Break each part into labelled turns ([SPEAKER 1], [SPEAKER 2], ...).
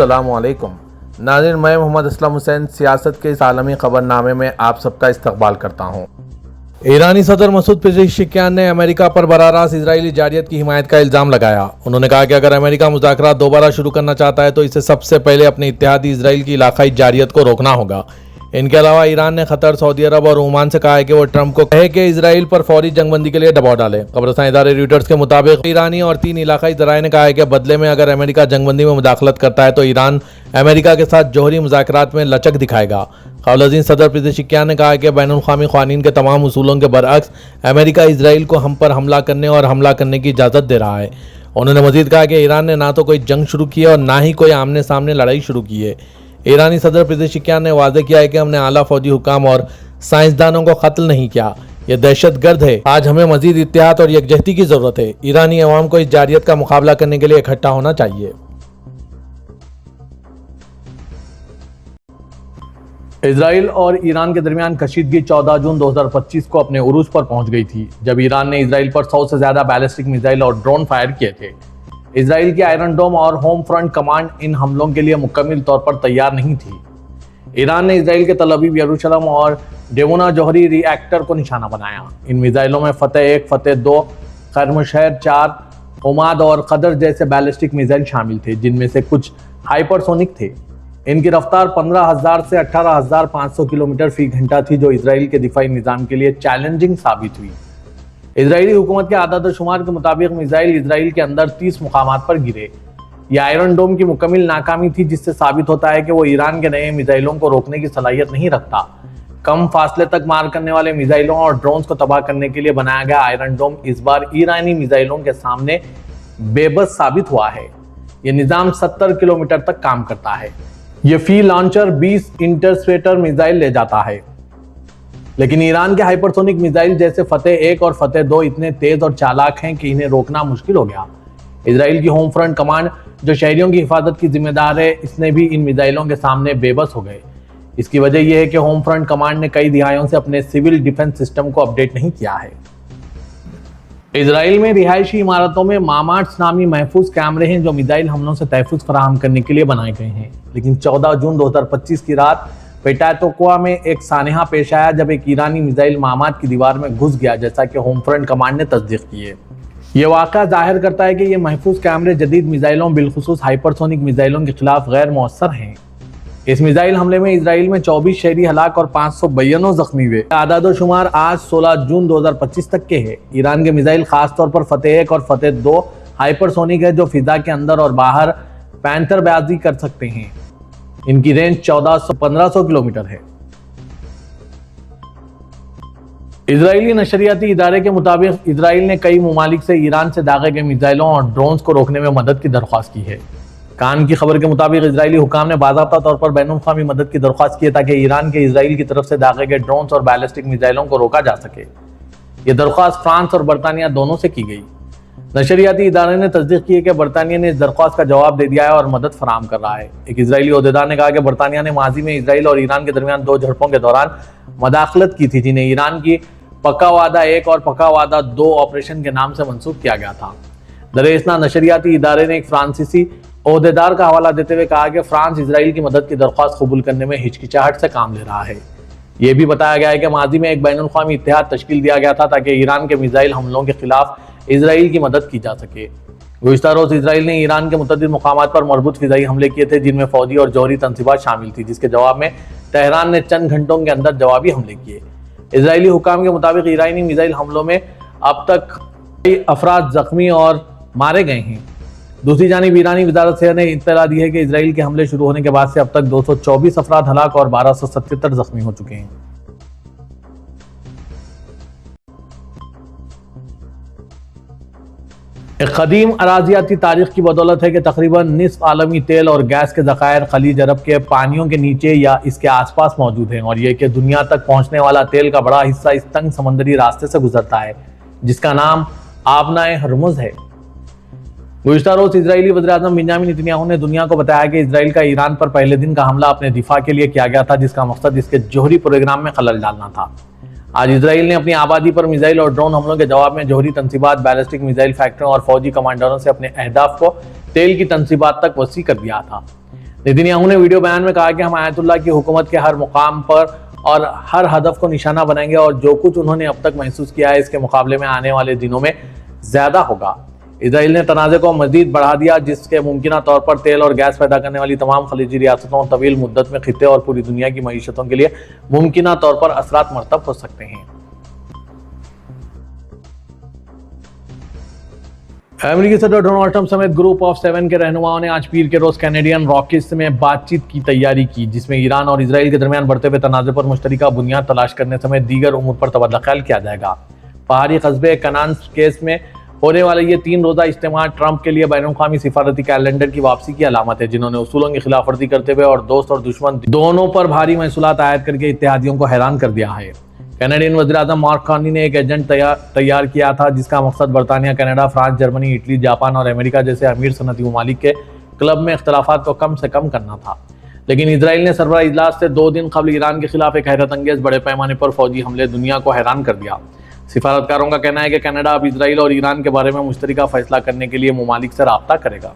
[SPEAKER 1] السلام علیکم ناظرین، میں محمد اسلم حسین سیاست کے اس عالمی خبر نامے میں آپ سب کا استقبال کرتا ہوں۔ ایرانی صدر مسعود پزشکیان نے امریکہ پر براہ راست اسرائیلی جارحیت کی حمایت کا الزام لگایا۔ انہوں نے کہا کہ اگر امریکہ مذاکرات دوبارہ شروع کرنا چاہتا ہے تو اسے سب سے پہلے اپنے اتحادی اسرائیل کی علاقائی جارحیت کو روکنا ہوگا۔ ان کے علاوہ ایران نے قطر، سعودی عرب اور عمان سے کہا ہے کہ وہ ٹرمپ کو کہے کہ اسرائیل پر فوری جنگ بندی کے لیے دباؤ ڈالے۔ خبررساں ادارے رویٹرز کے مطابق ایرانی اور 3 علاقائی ذرائع نے کہا ہے کہ بدلے میں اگر امریکہ جنگ بندی میں مداخلت کرتا ہے تو ایران امریکہ کے ساتھ جوہری مذاکرات میں لچک دکھائے گا۔ قابل ذکر صدر پزشکیان نے کہا کہ بین الاقوامی قوانین کے تمام اصولوں کے برعکس امریکہ اسرائیل کو ہم پر حملہ کرنے اور حملہ کرنے کی اجازت دے رہا ہے۔ انہوں نے مزید کہا کہ ایران نے نہ تو کوئی جنگ شروع کی ہے اور نہ ہی کوئی آمنے سامنے لڑائی شروع کی ہے۔ ایرانی صدر پزشکیان نے واضح کیا ہے کہ ہم نے اعلیٰ فوجی حکام اور سائنسدانوں کو قتل نہیں کیا، یہ دہشت گرد ہے۔ آج ہمیں مزید اتحاد اور یکجہتی کی ضرورت ہے۔ ایرانی عوام کو اس جارحیت کا مقابلہ کرنے کے لیے اکٹھا ہونا چاہیے۔ اسرائیل اور ایران کے درمیان کشیدگی 14 جون 2025 کو اپنے عروج پر پہنچ گئی تھی، جب ایران نے اسرائیل پر 100 سے زیادہ بیلسٹک میزائل اور ڈرون فائر کیے تھے۔ اسرائیل کی آئرن ڈوم اور ہوم فرنٹ کمانڈ ان حملوں کے لیے مکمل طور پر تیار نہیں تھی۔ ایران نے اسرائیل کے تل ابیب، یروشلم اور ڈیمونا جوہری ری ایکٹر کو نشانہ بنایا۔ ان میزائلوں میں فتح 1، فتح 2، خرم شہر 4، حماد اور قدر جیسے بیلسٹک میزائل شامل تھے، جن میں سے کچھ ہائپرسونک تھے۔ ان کی رفتار 15,000 سے 18,500 کلومیٹر فی گھنٹہ تھی، جو اسرائیل کے دفاعی نظام کے لیے چیلنجنگ ثابت ہوئی۔ اسرائیلی حکومت کے اعداد و شمار کے مطابق میزائل اسرائیل کے اندر 30 مقامات پر گرے۔ یہ آئرن ڈوم کی مکمل ناکامی تھی، جس سے ثابت ہوتا ہے کہ وہ ایران کے نئے میزائلوں کو روکنے کی صلاحیت نہیں رکھتا۔ کم فاصلے تک مار کرنے والے میزائلوں اور ڈرونز کو تباہ کرنے کے لیے بنایا گیا آئرن ڈوم اس بار ایرانی میزائلوں کے سامنے بے بس ثابت ہوا ہے۔ یہ نظام 70 کلومیٹر تک کام کرتا ہے۔ یہ فی لانچر 20 انٹرسپیٹر میزائل لے جاتا ہے، لیکن ایران کے ہائپرسونک میزائل جیسے فتح 1 اور فتح 2 اتنے تیز اور چالاک ہیں کہ انہیں روکنا مشکل ہو گیا۔ اسرائیل کی ہوم فرنٹ کمانڈ، جو شہریوں کی حفاظت کی ذمہ دار ہے، اس نے بھی ان میزائلوں کے سامنے بے بس ہو گئے۔ اس کی وجہ یہ ہے کہ ہوم فرنٹ کمانڈ نے کئی دہائیوں سے اپنے سول ڈیفنس سسٹم کو اپڈیٹ نہیں کیا ہے۔ اسرائیل میں رہائشی عمارتوں میں ماماٹس نامی محفوظ کیمرے ہیں، جو میزائل حملوں سے تحفظ فراہم کرنے کے لیے بنائے گئے ہیں، لیکن 14 جون 2025 کی رات پیٹاتوکوا میں ایک سانحہ پیش آیا جب ایک ایرانی میزائل مامات کی دیوار میں گھس گیا، جیسا کہ ہوم فرنٹ کمانڈ نے تصدیق کی ہے۔ یہ واقعہ ظاہر کرتا ہے کہ یہ محفوظ کیمرے جدید میزائلوں، بالخصوص ہائپرسونک میزائلوں کے خلاف غیر مؤثر ہیں۔ اس میزائل حملے میں اسرائیل میں 24 شہری ہلاک اور 592 زخمی ہوئے۔ اعداد و شمار آج 16 جون 2025 تک کے ہیں۔ ایران کے میزائل خاص طور پر فتح 1 اور فتح 2 ہائپرسونک ہے، جو فضا کے اندر اور باہر پینتر بازی کر سکتے ہیں۔ ان کی رینج 1400-1500 کلومیٹر ہے۔ اسرائیلی نشریاتی ادارے کے مطابق اسرائیل نے کئی ممالک سے ایران سے داغے گئے میزائلوں اور ڈرونز کو روکنے میں مدد کی درخواست کی ہے۔ کان کی خبر کے مطابق اسرائیلی حکام نے باضابطہ طور پر بین الاقوامی مدد کی درخواست کی ہے تاکہ ایران کے اسرائیل کی طرف سے داغے گئے ڈرونز اور بیلسٹک میزائلوں کو روکا جا سکے۔ یہ درخواست فرانس اور برطانیہ دونوں سے کی گئی۔ نشریاتی ادارے نے تصدیق کی ہے کہ برطانیہ نے اس درخواست کا جواب دے دیا ہے اور مدد فراہم کر رہا ہے۔ ایک اسرائیلی عہدیدار نے کہا کہ برطانیہ نے ماضی میں اسرائیل اور ایران کے درمیان 2 جھڑپوں کے دوران مداخلت کی تھی، جنہیں ایران کی پکا وعدہ 1 اور پکا وعدہ 2 آپریشن کے نام سے منسوخ کیا گیا تھا۔ دراصل نشریاتی ادارے نے ایک فرانسیسی عہدیدار کا حوالہ دیتے ہوئے کہا کہ فرانس اسرائیل کی مدد کی درخواست قبول کرنے میں ہچکچاہٹ سے کام لے رہا ہے۔ یہ بھی بتایا گیا ہے کہ ماضی میں ایک بین الاقوامی اتحاد تشکیل دیا گیا تھا تاکہ ایران کے میزائل حملوں کے خلاف اسرائیل کی مدد کی جا سکے۔ گزشتہ روز اسرائیل نے ایران کے متعدد مقامات پر مربوط فضائی حملے کیے تھے، جن میں فوجی اور جوہری تنصیبات شامل تھی، جس کے جواب میں تہران نے چند گھنٹوں کے اندر جوابی حملے کیے۔ اسرائیلی حکام کے مطابق ایرانی میزائل حملوں میں اب تک کئی افراد زخمی اور مارے گئے ہیں۔ دوسری جانب ایرانی وزارت صحت نے اطلاع دی ہے کہ اسرائیل کے حملے شروع ہونے کے بعد سے اب تک 224 افراد ہلاک اور 1277 زخمی ہو چکے ہیں۔ ایک قدیم اراضیاتی تاریخ کی بدولت ہے کہ تقریباً نصف عالمی تیل اور گیس کے ذخائر خلیج عرب کے پانیوں کے نیچے یا اس کے آس پاس موجود ہیں، اور یہ کہ دنیا تک پہنچنے والا تیل کا بڑا حصہ اس تنگ سمندری راستے سے گزرتا ہے جس کا نام آبنائے ہرمز ہے۔ گزشتہ روز اسرائیلی وزیراعظم بنیامین نتنیاہو نے دنیا کو بتایا کہ اسرائیل کا ایران پر پہلے دن کا حملہ اپنے دفاع کے لیے کیا گیا تھا، جس کا مقصد اس کے جوہری پروگرام میں خلل ڈالنا تھا۔ آج اسرائیل نے اپنی آبادی پر میزائل اور ڈرون حملوں کے جواب میں جوہری تنصیبات، بیلسٹک میزائل فیکٹریوں اور فوجی کمانڈروں سے اپنے اہداف کو تیل کی تنصیبات تک وسیع کر دیا تھا۔ نیتن یاہو نے ویڈیو بیان میں کہا کہ ہم آیت اللہ کی حکومت کے ہر مقام پر اور ہر ہدف کو نشانہ بنائیں گے اور جو کچھ انہوں نے اب تک محسوس کیا ہے اس کے مقابلے میں آنے والے دنوں میں زیادہ ہوگا۔ اسرائیل نے تنازع کو مزید بڑھا دیا جس کے ممکنہ طور پر تیل اور گیس پیدا کرنے والی تمام خلیجی ریاستوں طویل مدت میں خطے اور پوری دنیا کی معیشتوں کے لیے ممکنہ طور پر اثرات مرتب ہو سکتے ہیں۔ امریکی صدر ڈونلڈ ٹرمپ سمیت گروپ آف 7 کے رہنماؤں نے آج پیر کے روز کینیڈین راکس میں بات چیت کی تیاری کی، جس میں ایران اور اسرائیل کے درمیان بڑھتے ہوئے تنازع پر مشترکہ بنیاد تلاش کرنے سمیت دیگر امور پر تبادلہ خیال کیا جائے گا۔ پہاڑی قصبے کنانس کیس میں ہونے والے یہ 3 روزہ اجتماع ٹرمپ کے لیے بین الاقوامی سفارتی کیلنڈر کی واپسی کی علامت ہے، جنہوں نے اصولوں کی خلاف ورزی کرتے ہوئے اور دوست اور دشمن دونوں پر بھاری محصولات عائد کر کے اتحادیوں کو حیران کر دیا ہے۔ کینیڈین وزیر اعظم مارک کارنی نے ایک ایجنڈا تیار کیا تھا جس کا مقصد برطانیہ، Canada, France, Germany, Italy, Japan اور امریکہ جیسے امیر صنعتی ممالک کے کلب میں اختلافات کو کم سے کم کرنا تھا، لیکن اسرائیل نے سربراہ اجلاس سے 2 دن قبل ایران کے خلاف ایک حیرت انگیز بڑے پیمانے پر فوجی حملے دنیا کو حیران کر دیا۔ سفارتکاروں کا کہنا ہے کہ کینیڈا اب اسرائیل اور ایران کے بارے میں مشترکہ فیصلہ کرنے کے لیے ممالک سے رابطہ کرے گا۔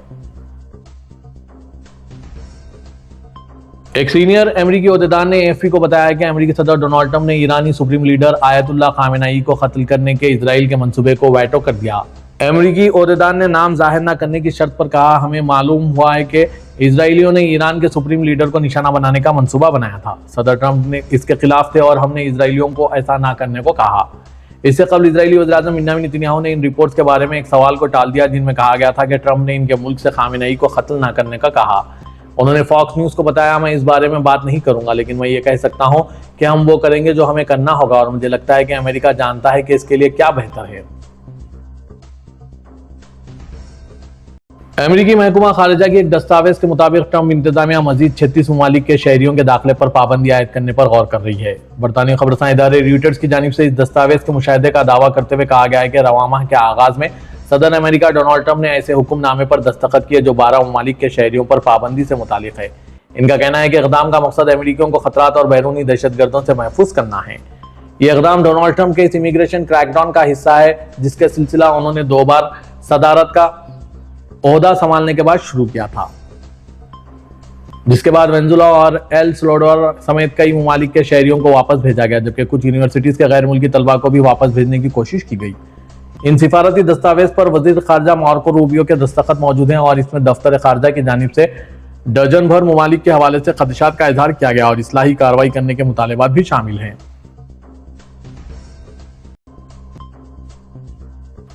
[SPEAKER 1] ایک سینئر امریکی عہدیدار نے AFP کو بتایا کہ امریکی صدر ڈونلڈ ٹرمپ نے ایرانی سپریم لیڈر آیت اللہ خامنئی کو قتل کرنے کے اسرائیل کے منصوبے کو ویٹو کر دیا۔ امریکی عہدیدار نے نام ظاہر نہ کرنے کی شرط پر کہا، ہمیں معلوم ہوا ہے کہ اسرائیلیوں نے ایران کے سپریم لیڈر کو نشانہ بنانے کا منصوبہ بنایا تھا۔ صدر ٹرمپ نے اس کے خلاف تھے اور ہم نے اسرائیلیوں کو ایسا نہ کرنے کو کہا۔ اس سے قبل اسرائیلی وزیر اعظم بنیامین نیتن یاہو نے ان رپورٹس کے بارے میں ایک سوال کو ٹال دیا جن میں کہا گیا تھا کہ ٹرمپ نے ان کے ملک سے خامنئی کو قتل نہ کرنے کا کہا۔ انہوں نے فاکس نیوز کو بتایا، میں اس بارے میں بات نہیں کروں گا، لیکن میں یہ کہہ سکتا ہوں کہ ہم وہ کریں گے جو ہمیں کرنا ہوگا اور مجھے لگتا ہے کہ امریکہ جانتا ہے کہ اس کے لیے کیا بہتر ہے۔ امریکی محکمہ خارجہ کی ایک دستاویز کے مطابق ٹرمپ انتظامیہ مزید 36 ممالک کے شہریوں کے داخلے پر پابندی عائد کرنے پر غور کر رہی ہے۔ برطانوی خبررساں ادارے ریوٹرز کی جانب سے اس دستاویز کے مشاہدے کا دعویٰ کرتے ہوئے کہا گیا ہے کہ رواں ماہ کے آغاز میں صدر امریکہ ڈونلڈ ٹرمپ نے ایسے حکم نامے پر دستخط کیے جو 12 ممالک کے شہریوں پر پابندی سے متعلق ہے۔ ان کا کہنا ہے کہ اقدام کا مقصد امریکیوں کو خطرات اور بیرونی دہشت گردوں سے محفوظ کرنا ہے۔ یہ اقدام ڈونلڈ ٹرمپ کے اس امیگریشن کریک ڈاؤن کا حصہ ہے جس کے سلسلہ انہوں نے 2 بار صدارت کا عہدہ سنبھالنے کے بعد شروع کیا تھا، جس کے بعد وینزولا اور ایل سلواڈور سمیت کئی ممالک کے شہریوں کو واپس بھیجا گیا، جبکہ کچھ یونیورسٹیز کے غیر ملکی طلباء کو بھی واپس بھیجنے کی کوشش کی گئی۔ ان سفارتی دستاویز پر وزیر خارجہ مارکو روبیو کے دستخط موجود ہیں اور اس میں دفتر خارجہ کی جانب سے درجن بھر ممالک کے حوالے سے خدشات کا اظہار کیا گیا اور اصلاحی کارروائی کرنے کے مطالبات بھی شامل ہیں۔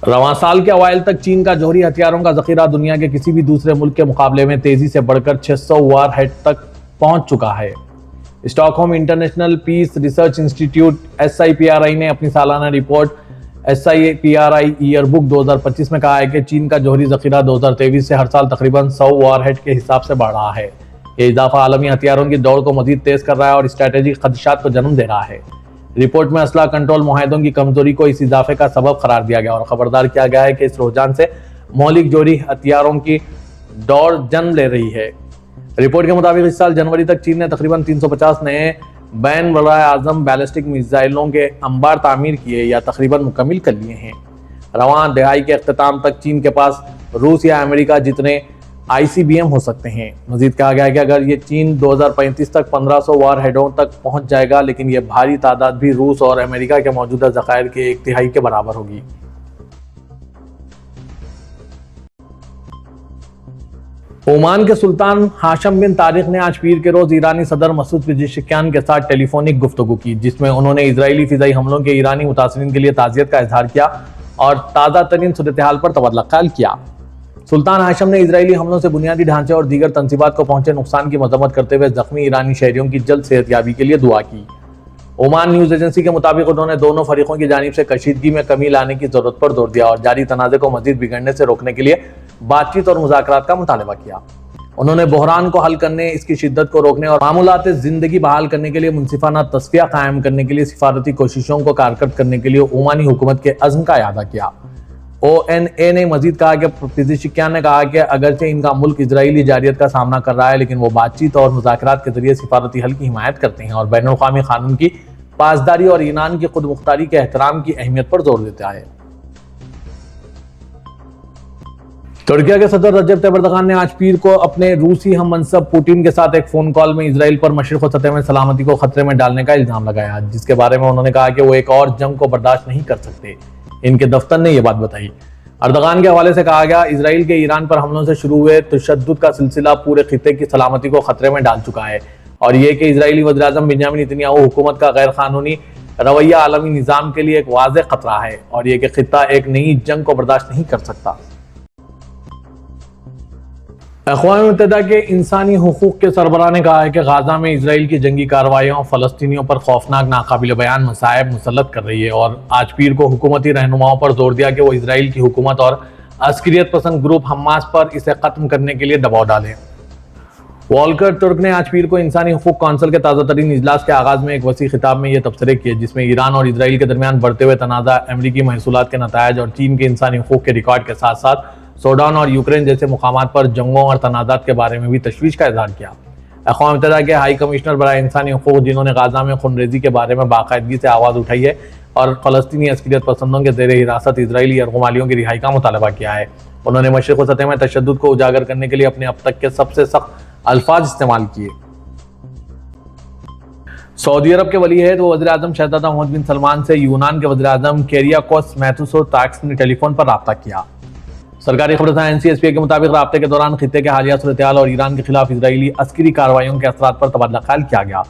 [SPEAKER 1] رواں سال کے اوائل تک چین کا جوہری ہتھیاروں کا ذخیرہ دنیا کے کسی بھی دوسرے ملک کے مقابلے میں تیزی سے بڑھ کر 600 وار ہیڈ تک پہنچ چکا ہے۔ Stock home international peace research انسٹی ٹیوٹ SIPRI نے اپنی سالانہ رپورٹ SIPRI ایئر بک 2025 میں کہا ہے کہ چین کا جوہری ذخیرہ 2023 سے ہر سال تقریباً 100 وار ہیڈ کے حساب سے بڑھ رہا ہے۔ یہ اضافہ عالمی ہتھیاروں کی دوڑ کو مزید تیز کر رہا ہے اور اسٹریٹجک خدشات کو جنم دے رہا ہے۔ رپورٹ میں اسلحہ کنٹرول معاہدوں کی کمزوری کو اس اضافے کا سبب قرار دیا گیا اور خبردار کیا گیا ہے کہ اس رجحان سے مولک جوہری ہتھیاروں کی دوڑ جنم لے رہی ہے۔ رپورٹ کے مطابق اس سال جنوری تک چین نے تقریباً 350 نئے بین العظم بیلسٹک میزائلوں کے انبار تعمیر کیے یا تقریباً مکمل کر لیے ہیں۔ رواں دہائی کے اختتام تک چین کے پاس روس یا امریکہ جتنے ICBM ہو سکتے ہیں۔ مزید کہا گیا ہے کہ اگر یہ چین 2035 تک 1500 وار ہیڈوں تک پہنچ جائے گا، لیکن یہ بھاری تعداد بھی روس اور امریکہ کے موجودہ ذخائر کے 1/3 کے برابر ہوگی۔ عمان کے سلطان ہاشم بن طارق نے آج پیر کے روز ایرانی صدر مسعود پزشکیان کے ساتھ ٹیلی فونک گفتگو کی، جس میں انہوں نے اسرائیلی فضائی حملوں کے ایرانی متاثرین کے لیے تعزیت کا اظہار کیا اور تازہ ترین صورتحال پر تبادلہ خیال کیا۔ سلطان ہاشم نے اسرائیلی حملوں سے بنیادی ڈھانچے اور دیگر تنصیبات کو پہنچے نقصان کی مذمت کرتے ہوئے زخمی ایرانی شہریوں کی جلد صحت یابی کے لیے دعا کی۔ عمان نیوز ایجنسی کے مطابق انہوں نے دونوں فریقوں کی جانب سے کشیدگی میں کمی لانے کی ضرورت پر زور دیا اور جاری تنازع کو مزید بگڑنے سے روکنے کے لیے بات چیت اور مذاکرات کا مطالبہ کیا۔ انہوں نے بحران کو حل کرنے، اس کی شدت کو روکنے اور معمولات زندگی بحال کرنے کے لیے منصفانہ تصفیہ قائم کرنے کے لیے سفارتی کوششوں کو کارکرد کرنے کے لیے عمانی حکومت کے عزم کا اعادہ کیا۔ ONA نے مزید کہا کہ پزشکیان نے کہا کہ اگرچہ ان کا ملک اسرائیلی جارحیت کا سامنا کر رہا ہے، لیکن وہ بات چیت اور مذاکرات کے ذریعے سفارتی حل کی حمایت کرتے ہیں اور بین الاقوامی قانون کی پاسداری اور ایران کی خود مختاری کے احترام کی اہمیت پر زور دیتا ہے۔ ترکی کے صدر رجب طیب اردوغان نے آج پیر کو اپنے روسی ہم منصب پوٹین کے ساتھ ایک فون کال میں اسرائیل پر مشرق و سطح میں سلامتی کو خطرے میں ڈالنے کا الزام لگایا، جس کے بارے میں انہوں نے کہا کہ وہ ایک اور جنگ کو برداشت نہیں کر سکتے۔ ان کے دفتر نے یہ بات بتائی۔ اردوغان کے حوالے سے کہا گیا، اسرائیل کے ایران پر حملوں سے شروع ہوئے تشدد کا سلسلہ پورے خطے کی سلامتی کو خطرے میں ڈال چکا ہے، اور یہ کہ اسرائیلی وزیر اعظم بنیامین نتنیاہو حکومت کا غیر قانونی رویہ عالمی نظام کے لیے ایک واضح خطرہ ہے، اور یہ کہ خطہ ایک نئی جنگ کو برداشت نہیں کر سکتا۔ اقوام متحدہ کے انسانی حقوق کے سربراہ نے کہا ہے کہ غزہ میں اسرائیل کی جنگی کارروائیوں فلسطینیوں پر خوفناک ناقابل بیان مصائب مسلط کر رہی ہے، اور آج پیر کو حکومتی رہنماؤں پر زور دیا کہ وہ اسرائیل کی حکومت اور عسکریت پسند گروپ حماس پر اسے ختم کرنے کے لیے دباؤ ڈالیں۔ والکر ترک نے آج پیر کو انسانی حقوق کونسل کے تازہ ترین اجلاس کے آغاز میں ایک وسیع خطاب میں یہ تبصرے کیے، جس میں ایران اور اسرائیل کے درمیان بڑھتے ہوئے تنازع، امریکی محصولات کے نتائج اور چین کے انسانی حقوق کے ریکارڈ کے ساتھ ساتھ سوڈان اور یوکرین جیسے مقامات پر جنگوں اور تنازعات کے بارے میں بھی تشویش کا اظہار کیا۔ اقوام متحدہ کے ہائی کمشنر برائے انسانی حقوق، جنہوں نے غزہ میں خونریزی کے بارے میں باقاعدگی سے آواز اٹھائی ہے اور فلسطینی عسکریت پسندوں کے زیر حراست اسرائیلی یرغمالیوں کی رہائی کا مطالبہ کیا ہے، انہوں نے مشرق و سطح میں تشدد کو اجاگر کرنے کے لیے اپنے اب تک کے سب سے سخت الفاظ استعمال کیے۔ سعودی عرب کے ولی عہد و وزیر اعظم شہزادہ محمد بن سلمان سے یونان کے وزیر اعظم کیریاکوس میتسوتاکس نے ٹیلی فون پر رابطہ کیا۔ سرکاری خبر رساں NCSPA کے مطابق رابطے کے دوران خطے کے حالیہ صورتحال اور ایران کے خلاف اسرائیلی عسکری کارروائیوں کے اثرات پر تبادلہ خیال کیا گیا۔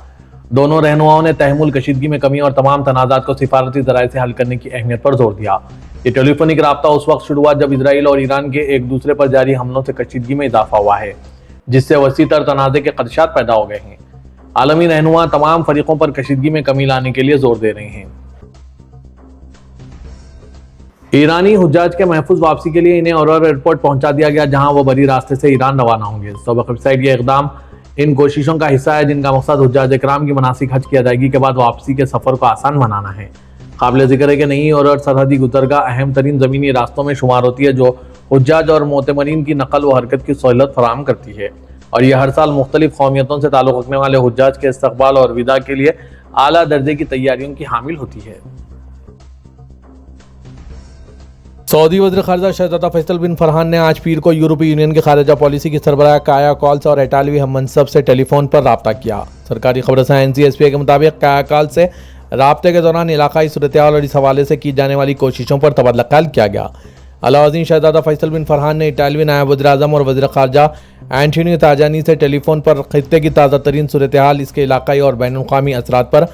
[SPEAKER 1] دونوں رہنماؤں نے تحمل کشیدگی میں کمی اور تمام تنازعات کو سفارتی ذرائع سے حل کرنے کی اہمیت پر زور دیا۔ یہ ٹیلی فونک رابطہ اس وقت شروع ہوا جب اسرائیل اور ایران کے ایک دوسرے پر جاری حملوں سے کشیدگی میں اضافہ ہوا ہے، جس سے وسیع تر تنازع کے خدشات پیدا ہو گئے ہیں۔ عالمی رہنما تمام فریقوں پر کشیدگی میں کمی لانے کے لیے زور دے رہے ہیں۔ ایرانی حجاج کے محفوظ واپسی کے لیے انہیں اورور ایئرپورٹ پہنچا دیا گیا، جہاں وہ بری راستے سے ایران روانہ ہوں گے۔ سابق ویب سائٹ یہ اقدام ان کوششوں کا حصہ ہے جن کا مقصد حجاج اکرام کی مناسک حج کی ادائیگی کے بعد واپسی کے سفر کو آسان بنانا ہے۔ قابل ذکر ہے کہ نئی اورور سرحدی گزرگاہ اہم ترین زمینی راستوں میں شمار ہوتی ہے جو حجاج اور معتمرین کی نقل و حرکت کی سہولت فراہم کرتی ہے، اور یہ ہر سال مختلف قومیتوں سے تعلق رکھنے والے حجاج کے استقبال اور وداع کے لیے اعلیٰ درجے کی تیاریوں کی حامل ہوتی ہے۔ سعودی وزیر خارجہ شہزادہ فیصل بن فرحان نے آج پیر کو یورپی یونین کی خارجہ پالیسی کی سربراہ کایا کالس اور اٹالوی ہم منصب سے ٹیلی فون پر رابطہ کیا۔ سرکاری خبر رساں NCSPA کے مطابق کایا کالس سے رابطے کے دوران علاقائی صورتحال اور اس حوالے سے کی جانے والی کوششوں پر تبادلہ خیال کیا گیا۔ اعلیٰ وزیر شہزادہ فیصل بن فرحان نے اٹالوی نائب وزیر اعظم اور وزیر خارجہ اینٹونیو تاجانی سے ٹیلی فون پر خطے کی تازہ ترین صورتحال، اس کے علاقائی اور بین الاقوامی اثرات پر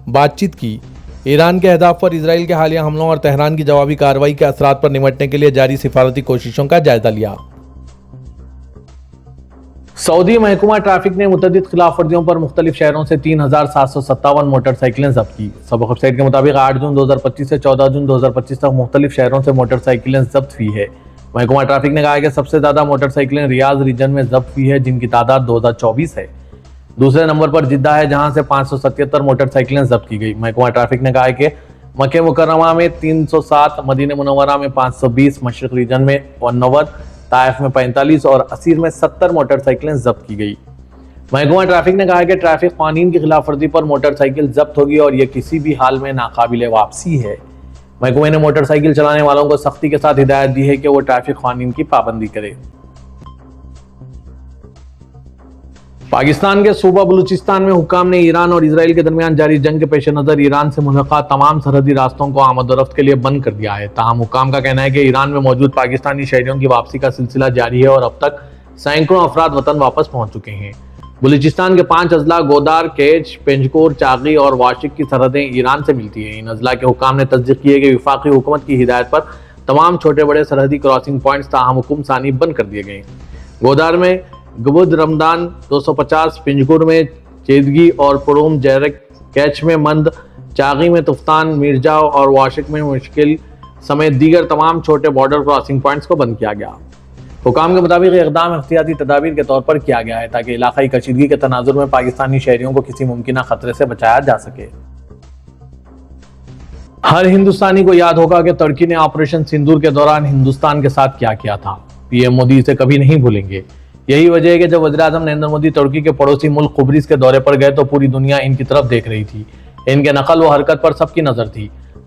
[SPEAKER 1] بات چیت کی۔ ایران کے اہداف پر اسرائیل کے حالیہ حملوں اور تہران کی جوابی کارروائی کے اثرات پر نمٹنے کے لیے جاری سفارتی کوششوں کا جائزہ لیا۔ سعودی محکمہ ٹریفک نے متعدد خلاف ورزیوں پر مختلف شہروں سے 3757 موٹر سائیکلیں ضبط کی۔ سابق ویب سائٹ کے مطابق 8 جون 2025 سے 14 جون 2025 تک مختلف شہروں سے موٹر سائیکلیں ضبط ہوئی ہے۔ محکمہ ٹریفک نے کہا ہے کہ سب سے زیادہ موٹر سائیکلیں ریاض ریجن میں ضبط ہوئی ہے، جن کی تعداد 2024 ہے۔ دوسرے نمبر پر جدہ ہے، جہاں سے 577 موٹر سائیکلیں ضبط کی گئی۔ محکمہ ٹریفک نے کہا ہے کہ مکہ مکرمہ میں 307، مدینہ منورہ میں 520، مشرق ریجن میں 89، طائف میں 45 اور عسیر میں 70 موٹر سائیکلیں ضبط کی گئی۔ محکمہ ٹریفک نے کہا ہے کہ ٹریفک قوانین کی خلاف ورزی پر موٹر سائیکل ضبط ہوگی اور یہ کسی بھی حال میں ناقابل واپسی ہے۔ محکمہ نے موٹر سائیکل چلانے والوں کو سختی کے ساتھ ہدایت دی ہے کہ وہ ٹریفک قوانین کی پابندی کرے۔ پاکستان کے صوبہ بلوچستان میں حکام نے ایران اور اسرائیل کے درمیان جاری جنگ کے پیش نظر ایران سے ملحقہ تمام سرحدی راستوں کو آمد و رفت کے لیے بند کر دیا ہے۔ تاہم حکام کا کہنا ہے کہ ایران میں موجود پاکستانی شہریوں کی واپسی کا سلسلہ جاری ہے اور اب تک سینکڑوں افراد وطن واپس پہنچ چکے ہیں۔ بلوچستان کے 5 اضلاع گودار، کیچ، پنجکور، چاغی اور واشک کی سرحدیں ایران سے ملتی ہیں۔ ان اضلاع کے حکام نے تصدیق کی ہے کہ وفاقی حکومت کی ہدایت پر تمام چھوٹے بڑے سرحدی کراسنگ پوائنٹس تاہم حکم ثانی بند کر دیے گئے۔ گودار میں گبد رمضان 250، پنجکور میں چیدگی اور پروم جیرک، کیچ میں مند، چاغی میں تفتان، میرجاؤ اور واشک میں مشکل سمیت دیگر تمام چھوٹے بارڈر کراسنگ پوائنٹس کو بند کیا گیا۔ حکام کے مطابق یہ اقدام احتیاطی تدابیر کے طور پر کیا گیا ہے تاکہ علاقائی کشیدگی کے تناظر میں پاکستانی شہریوں کو کسی ممکنہ خطرے سے بچایا جا سکے۔ ہر ہندوستانی کو یاد ہوگا کہ ترکی نے آپریشن سندور کے دوران ہندوستان کے ساتھ کیا کیا تھا۔ پی ایم مودی اسے کبھی نہیں بھولیں گے۔ یہی وجہ ہے کہ جب وزیر اعظم نریندر مودی ترکی کے پڑوسی ملک قبرص کے دورے پر گئے تو پوری دنیا ان کی طرف دیکھ رہی تھی۔ ان کے نقل و حرکت پر سب کی نظر تھی۔